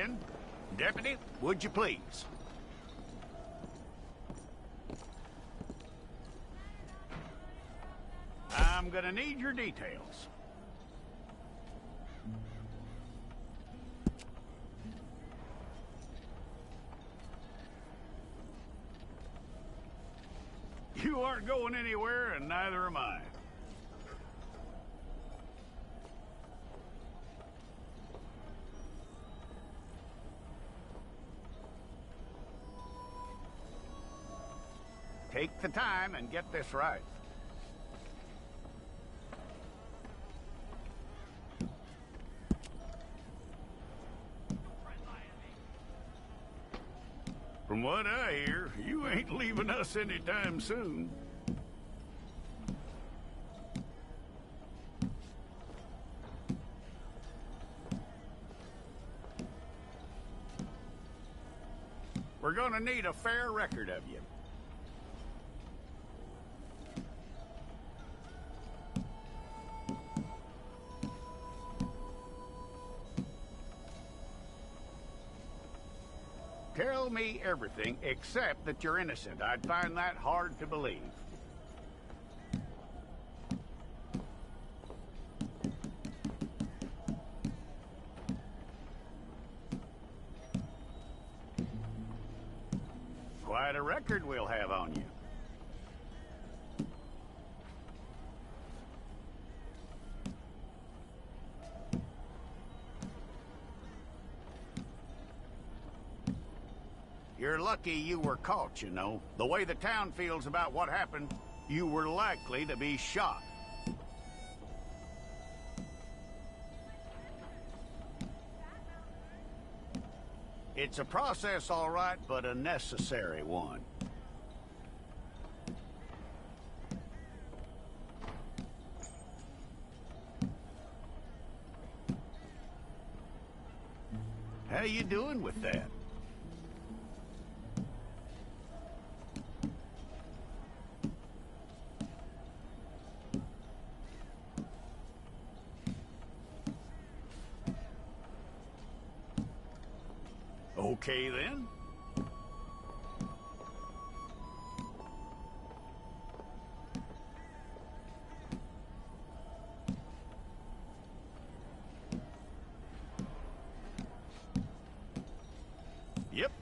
then. Deputy, would you please? I'm gonna need your details. You aren't going anywhere, and neither am I. Take the time and get this right. From what I hear, you ain't leaving us anytime soon. We're gonna need a fair record of you. Tell me everything except that you're innocent. I'd find that hard to believe. Quite a record we'll have on you. You're lucky you were caught, you know. The way the town feels about what happened, you were likely to be shot. It's a process, all right, but a necessary one. How you doing with that? Okay, then. Yep.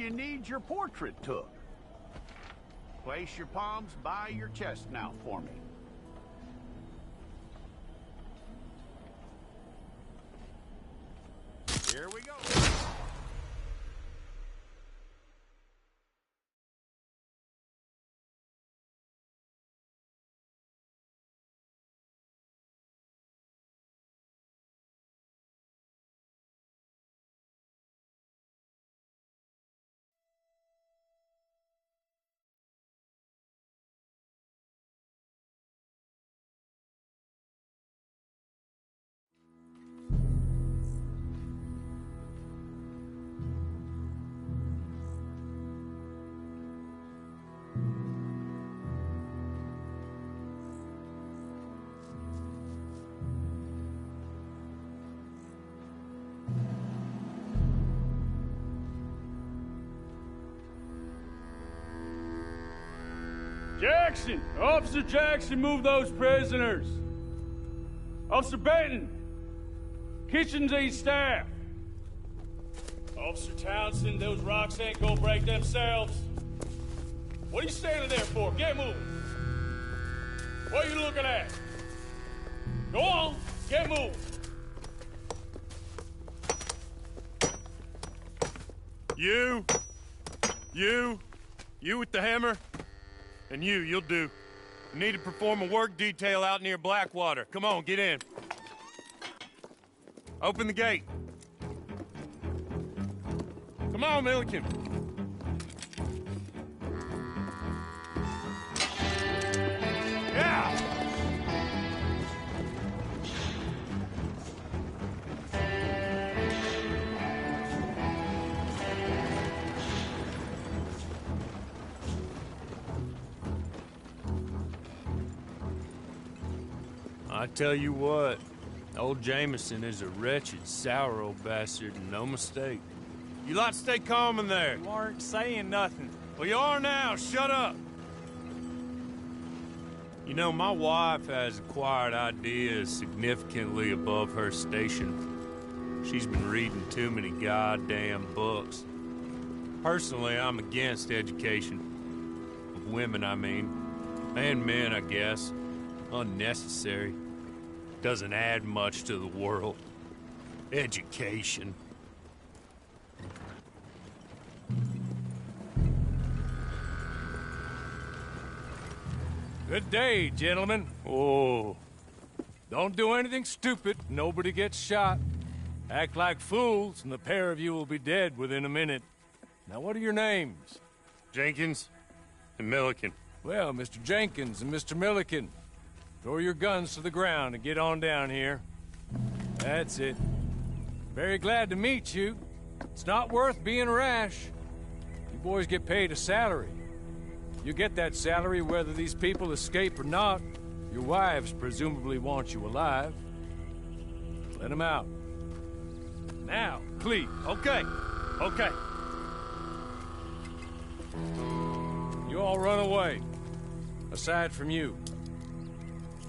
you need your portrait took. Place your palms by your chest now for me. Here we go. Jackson! Officer Jackson, move those prisoners! Officer Benton! Kitchens aid staff! Officer Townsend, those rocks ain't gonna break themselves. What are you standing there for? Get moving! What are you looking at? Go on, get moving! You with the hammer? And you'll do. You need to perform a work detail out near Blackwater. Come on, get in. Open the gate. Come on, Milliken. Yeah! I tell you what, old Jameson is a wretched, sour old bastard, and no mistake. You lot stay calm in there. You aren't saying nothing. Well, you are now. Shut up. You know, my wife has acquired ideas significantly above her station. She's been reading too many goddamn books. Personally, I'm against education. Of women, I mean. And men, I guess. Unnecessary. Doesn't add much to the world. Education. Good day, gentlemen. Oh. Don't do anything stupid. Nobody gets shot. Act like fools, and the pair of you will be dead within a minute. Now, what are your names? Jenkins and Milliken. Well, Mr. Jenkins and Mr. Milliken, throw your guns to the ground and get on down here. That's it. Very glad to meet you. It's not worth being rash. You boys get paid a salary. You get that salary whether these people escape or not. Your wives presumably want you alive. Let them out. Now, please. Okay. You all run away. Aside from you.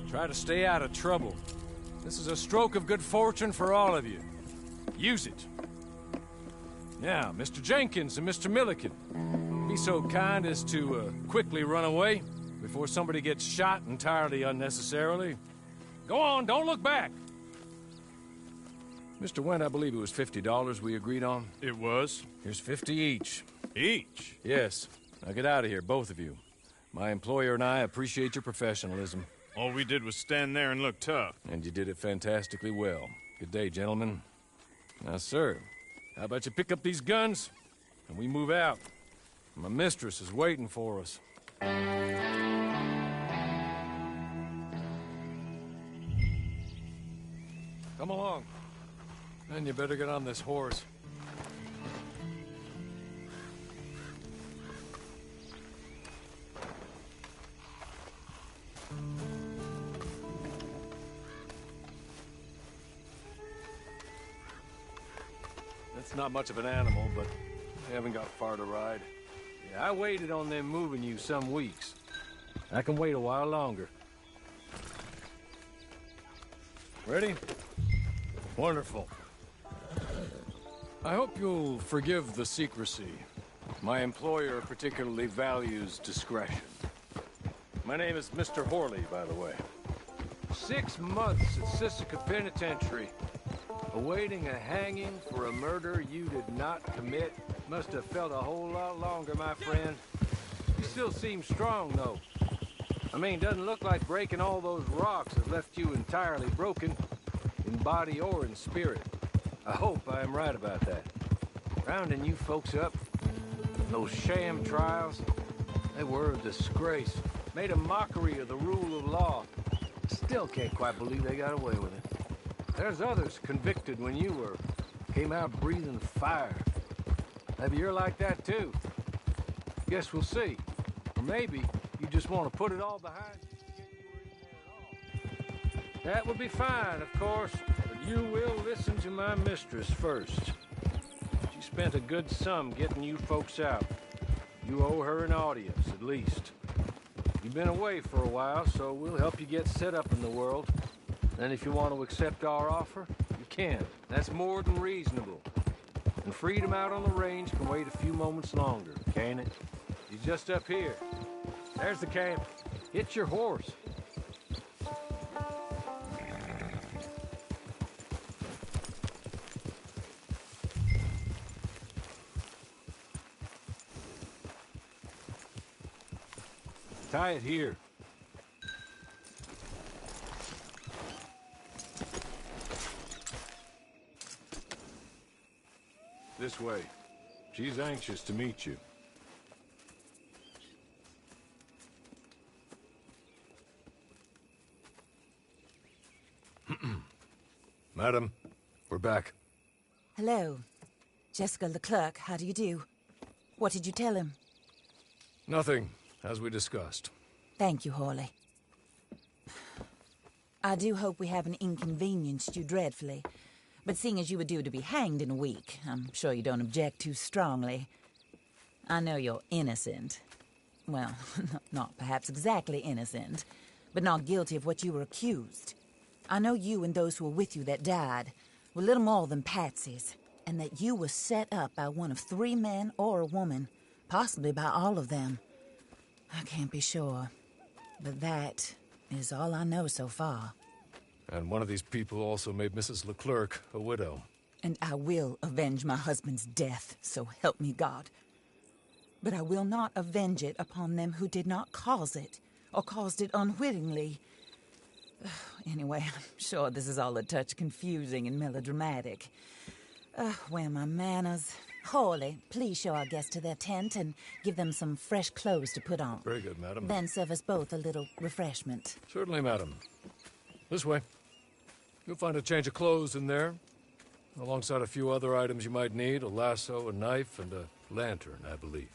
Try to stay out of trouble. This is a stroke of good fortune for all of you. Use it. Now, Mr. Jenkins and Mr. Milliken, be so kind as to quickly run away before somebody gets shot entirely unnecessarily. Go on, don't look back. Mr. Wendt, I believe it was $50 we agreed on. It was. Here's 50 each. Each? Yes. Now get out of here, both of you. My employer and I appreciate your professionalism. All we did was stand there and look tough. And you did it fantastically well. Good day, gentlemen. Now, sir, how about you pick up these guns, and we move out? My mistress is waiting for us. Come along. Then you better get on this horse. It's not much of an animal, but they haven't got far to ride. Yeah, I waited on them moving you some weeks. I can wait a while longer. Ready? Wonderful. I hope you'll forgive the secrecy. My employer particularly values discretion. My name is Mr. Horley, by the way. 6 months at Sisika Penitentiary, awaiting a hanging for a murder you did not commit. Must have felt a whole lot longer, my friend. You still seem strong, though. I mean, doesn't look like breaking all those rocks has left you entirely broken, in body or in spirit. I hope I am right about that. Rounding you folks up, those sham trials, they were a disgrace. Made a mockery of the rule of law. Still can't quite believe they got away with it. There's others convicted when you were. Came out breathing fire. Maybe you're like that too. Guess we'll see. Or maybe you just want to put it all behind you and forget you were in there at all. That would be fine, of course, but you will listen to my mistress first. She spent a good sum getting you folks out. You owe her an audience, at least. You've been away for a while, so we'll help you get set up in the world. And if you want to accept our offer, you can. That's more than reasonable. And freedom out on the range can wait a few moments longer, can't it? He's just up here. There's the camp. Hit your horse. Tie it here. This way. She's anxious to meet you. Madam, we're back. Hello. Jessica Leclerc, how do you do? What did you tell him? Nothing, as we discussed. Thank you, Horley. I do hope we haven't inconvenienced you dreadfully. But seeing as you were due to be hanged in a week, I'm sure you don't object too strongly. I know you're innocent. Well, not perhaps exactly innocent, but not guilty of what you were accused. I know you and those who were with you that died were little more than patsies, and that you were set up by one of 3 men or a woman, possibly by all of them. I can't be sure, but that is all I know so far. And one of these people also made Mrs. Leclerc a widow. And I will avenge my husband's death, so help me God. But I will not avenge it upon them who did not cause it, or caused it unwittingly. Anyway, I'm sure this is all a touch confusing and melodramatic. Where are my manners? Horley, please show our guests to their tent and give them some fresh clothes to put on. Very good, madam. Then serve us both a little refreshment. Certainly, madam. This way. You'll find a change of clothes in there, alongside a few other items you might need, a lasso, a knife, and a lantern, I believe.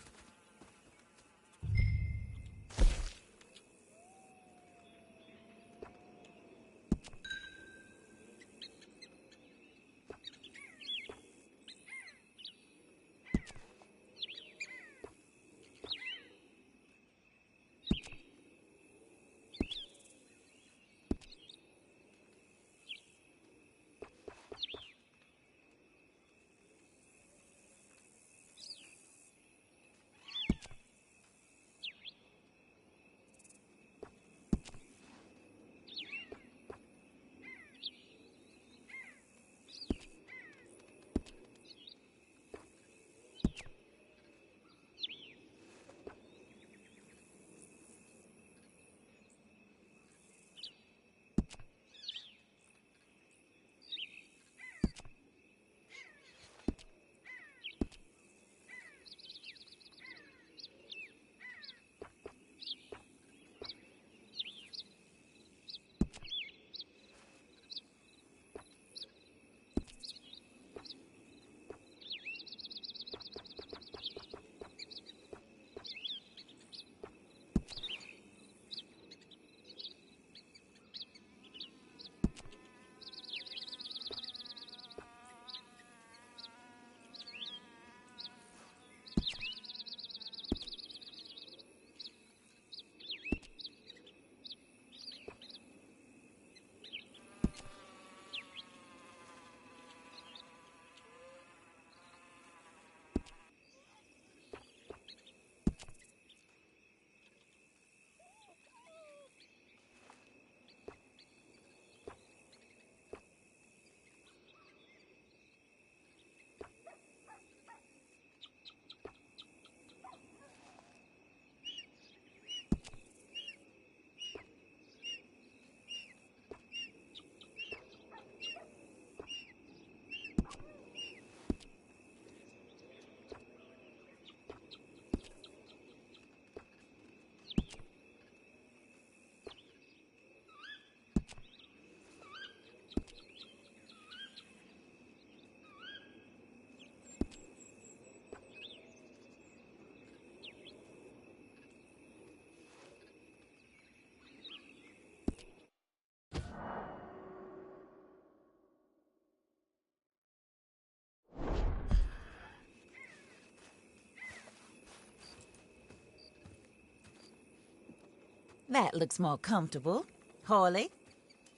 That looks more comfortable. Hawley,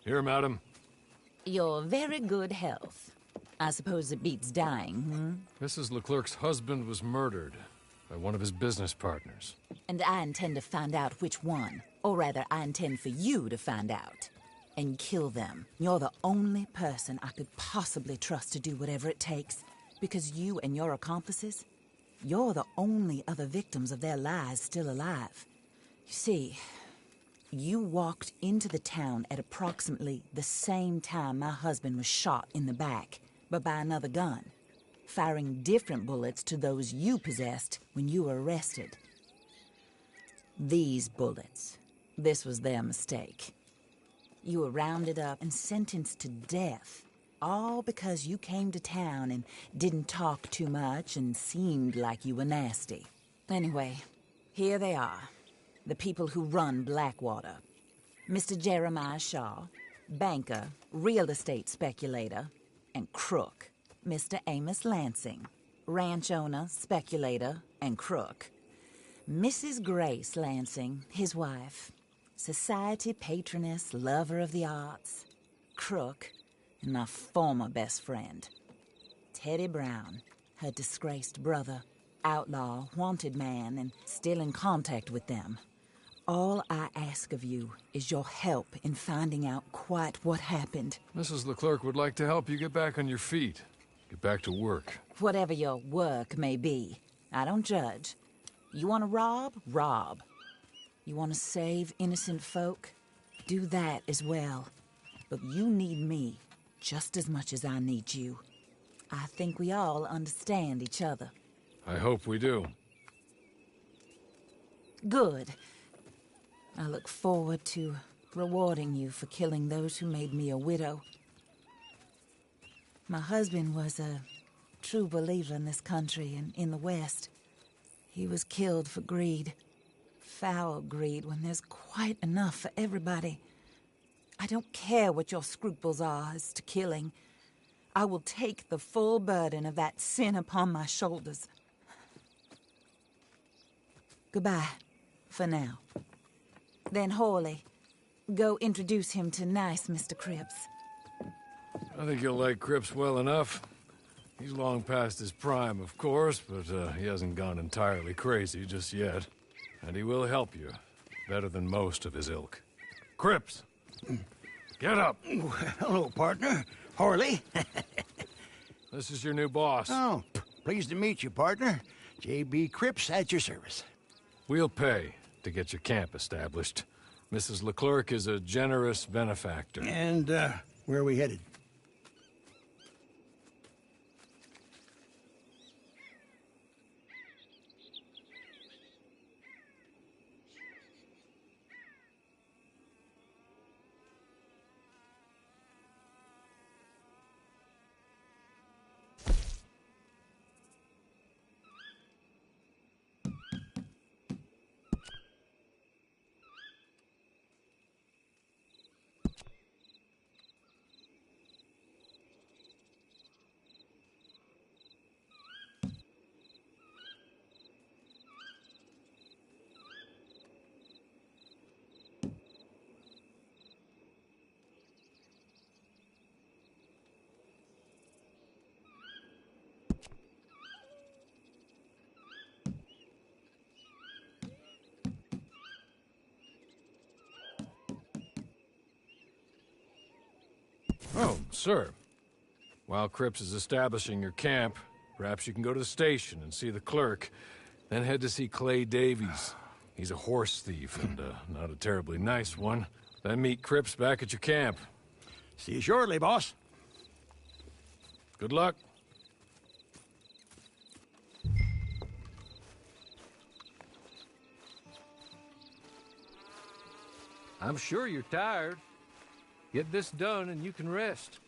Here, madam. your very good health. I suppose it beats dying, Mrs. Leclerc's husband was murdered by one of his business partners. And I intend to find out which one. Or rather, I intend for you to find out. And kill them. You're the only person I could possibly trust to do whatever it takes. Because you and your accomplices, you're the only other victims of their lies still alive. You see, you walked into the town at approximately the same time my husband was shot in the back, but by another gun, firing different bullets to those you possessed when you were arrested. These bullets, this was their mistake. You were rounded up and sentenced to death, all because you came to town and didn't talk too much and seemed like you were nasty. Anyway, here they are, the people who run Blackwater. Mr. Jeremiah Shaw, banker, real estate speculator, and crook. Mr. Amos Lansing, ranch owner, speculator, and crook. Mrs. Grace Lansing, his wife, society patroness, lover of the arts, crook, and my former best friend. Teddy Brown, her disgraced brother, outlaw, wanted man, and still in contact with them. All I ask of you is your help in finding out quite what happened. Mrs. Leclerc would like to help you get back on your feet. Get back to work. Whatever your work may be, I don't judge. You want to rob? Rob. You want to save innocent folk? Do that as well. But you need me just as much as I need you. I think we all understand each other. I hope we do. Good. I look forward to rewarding you for killing those who made me a widow. My husband was a true believer in this country and in the West. He was killed for greed. Foul greed when there's quite enough for everybody. I don't care what your scruples are as to killing. I will take the full burden of that sin upon my shoulders. Goodbye, for now. Then Hawley, go introduce him to nice Mr. Cripps. I think you'll like Cripps well enough. He's long past his prime, of course, but he hasn't gone entirely crazy just yet. And he will help you, better than most of his ilk. Cripps! Get up! Hello, partner. Hawley. This is your new boss. Oh, pleased to meet you, partner. J.B. Cripps at your service. We'll pay to get your camp established. Mrs. Leclerc is a generous benefactor. And, where are we headed? Oh, sir. While Cripps is establishing your camp, perhaps you can go to the station and see the clerk, then head to see Clay Davies. He's a horse thief, and not a terribly nice one. Then meet Cripps back at your camp. See you shortly, boss. Good luck. I'm sure you're tired. Get this done and you can rest.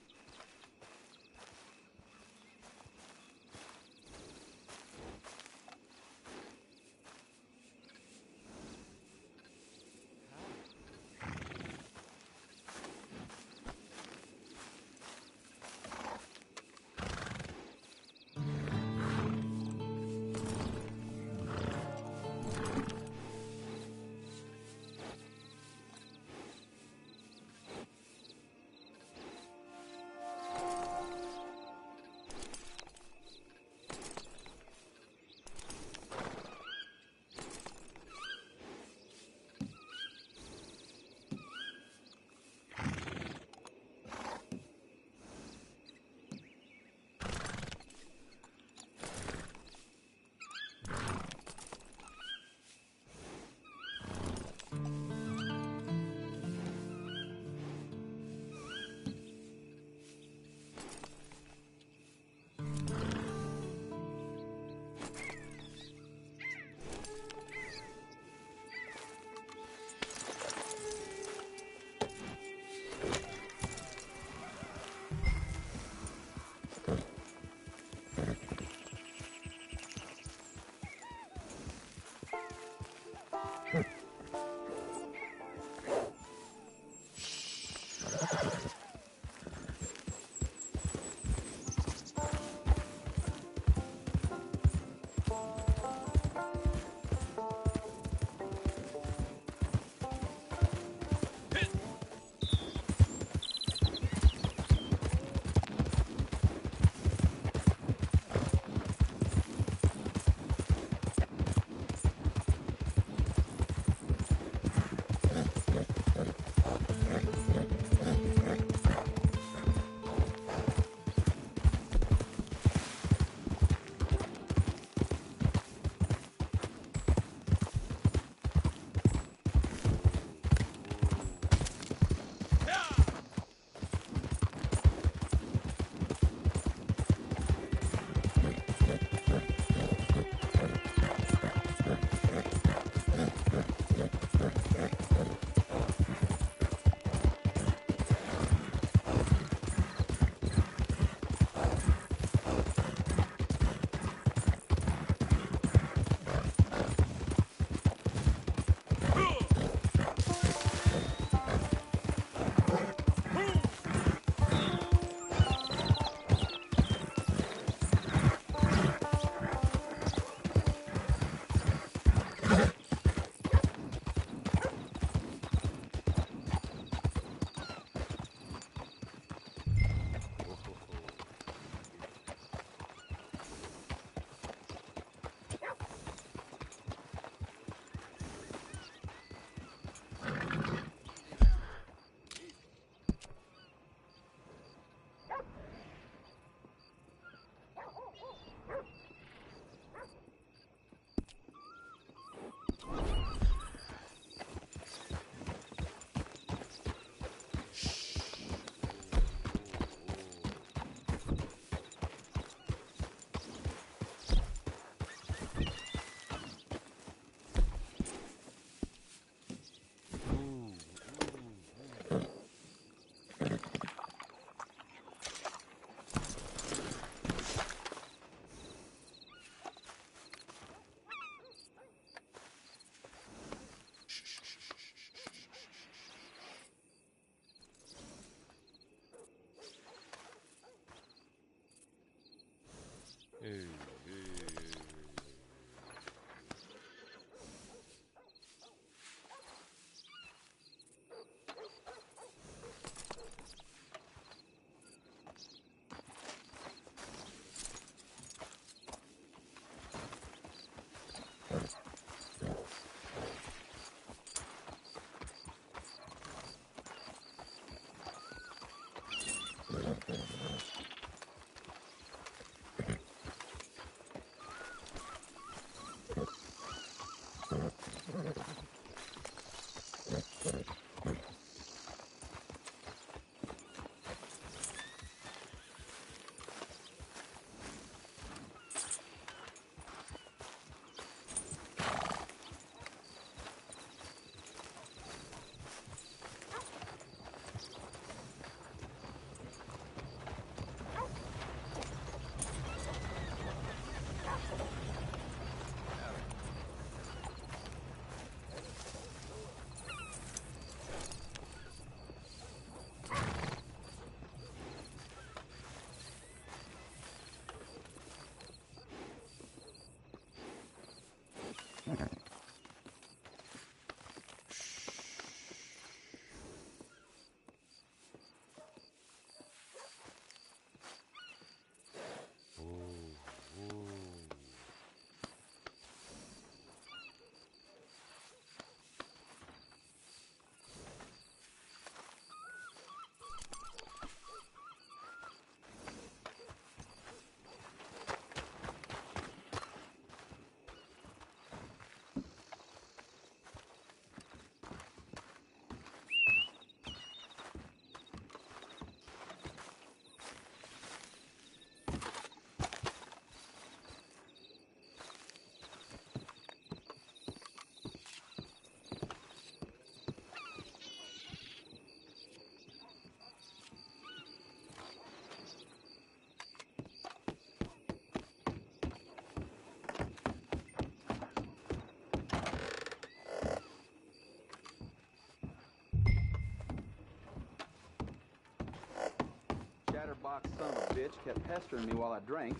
bitch kept pestering me while I drank,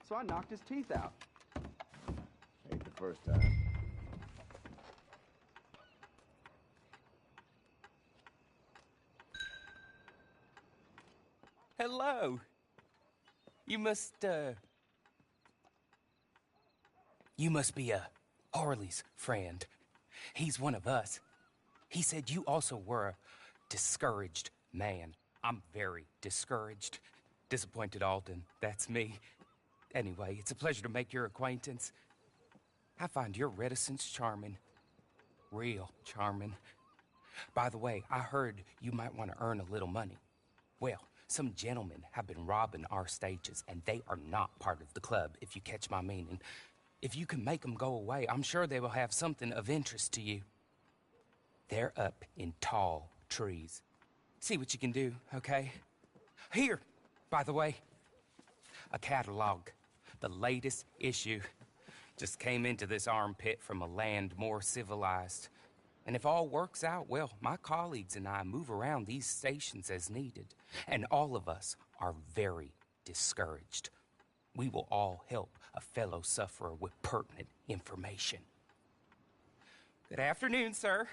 so I knocked his teeth out. Ain't the first time. Hello. You must be, Harley's friend. He's one of us. He said you also were a discouraged man. I'm very discouraged. Disappointed Alden, that's me. Anyway, it's a pleasure to make your acquaintance. I find your reticence charming. Real charming. By the way, I heard you might want to earn a little money. Well, some gentlemen have been robbing our stages, and they are not part of the club, if you catch my meaning. If you can make them go away, I'm sure they will have something of interest to you. They're up in tall trees. See what you can do, okay? Here, by the way, a catalog. The latest issue. Just came into this armpit from a land more civilized. And if all works out, well, my colleagues and I move around these stations as needed. And all of us are very discouraged. We will all help a fellow sufferer with pertinent information. Good afternoon, sir.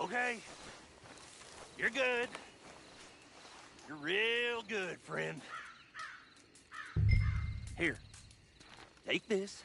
Okay. You're good. You're real good, friend. Here. Take this.